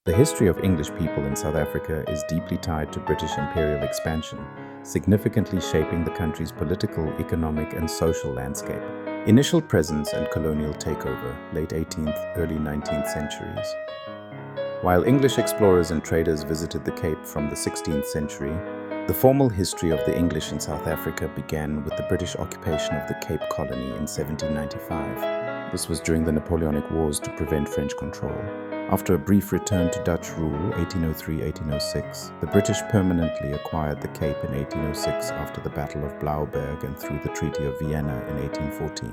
The history of English people in South Africa is deeply tied to British imperial expansion, significantly shaping the country's political, economic, and social landscape. Initial presence and colonial takeover, late 18th, early 19th centuries. While English explorers and traders visited the Cape from the 16th century, the formal history of the English in South Africa began with the British occupation of the Cape Colony in 1795. This was during the Napoleonic Wars to prevent French control. After a brief return to Dutch rule, 1803-1806, the British permanently acquired the Cape in 1806 after the Battle of Blouberg and through the Treaty of Vienna in 1814.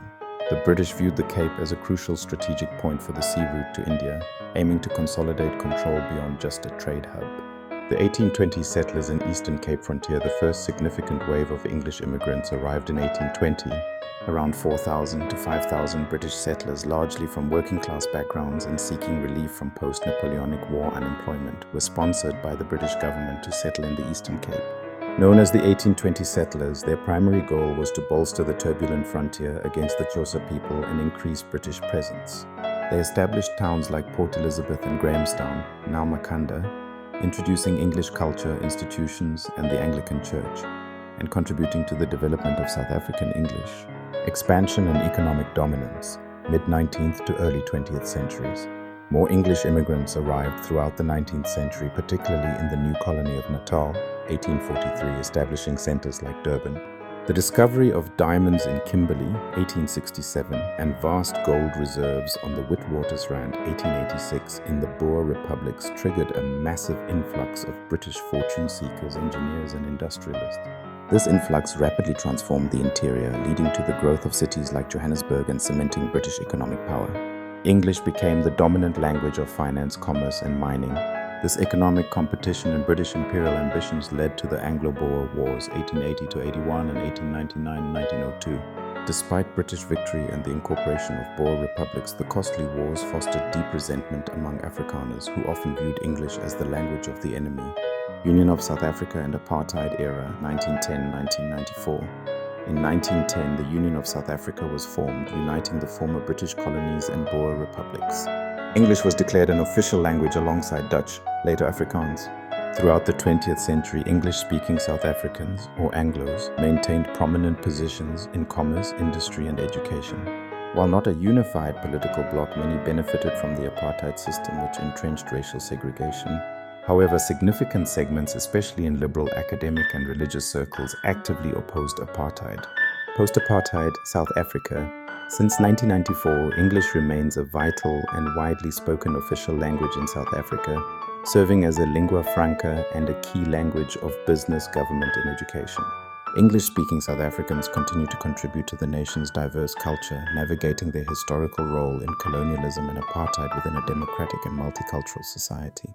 The British viewed the Cape as a crucial strategic point for the sea route to India, aiming to consolidate control beyond just a trade hub. The 1820 settlers in Eastern Cape Frontier, the first significant wave of English immigrants, arrived in 1820. Around 4,000 to 5,000 British settlers, largely from working-class backgrounds and seeking relief from post-Napoleonic War unemployment, were sponsored by the British government to settle in the Eastern Cape. Known as the 1820 settlers, their primary goal was to bolster the turbulent frontier against the Xhosa people and increase British presence. They established towns like Port Elizabeth and Grahamstown, now Makhanda, introducing English culture, institutions, and the Anglican Church, and contributing to the development of South African English. Expansion and economic dominance, mid-19th to early 20th centuries. More English immigrants arrived throughout the 19th century, particularly in the new colony of Natal, 1843, establishing centers like Durban. The discovery of diamonds in Kimberley, 1867, and vast gold reserves on the Witwatersrand, 1886, in the Boer republics triggered a massive influx of British fortune seekers, engineers, and industrialists. This influx rapidly transformed the interior, leading to the growth of cities like Johannesburg and cementing British economic power. English became the dominant language of finance, commerce, and mining. This economic competition and British imperial ambitions led to the Anglo-Boer Wars, 1880-81 and 1899-1902. Despite British victory and the incorporation of Boer republics, the costly wars fostered deep resentment among Afrikaners, who often viewed English as the language of the enemy. Union of South Africa and Apartheid era, 1910-1994. In 1910, the Union of South Africa was formed, uniting the former British colonies and Boer republics. English was declared an official language alongside Dutch, later Afrikaans. Throughout the 20th century, English-speaking South Africans, or Anglos, maintained prominent positions in commerce, industry, and education. While not a unified political bloc, many benefited from the apartheid system, which entrenched racial segregation. However, significant segments, especially in liberal academic and religious circles, actively opposed apartheid. Post-apartheid South Africa. Since 1994, English remains a vital and widely spoken official language in South Africa, serving as a lingua franca and a key language of business, government, and education. English-speaking South Africans continue to contribute to the nation's diverse culture, navigating their historical role in colonialism and apartheid within a democratic and multicultural society.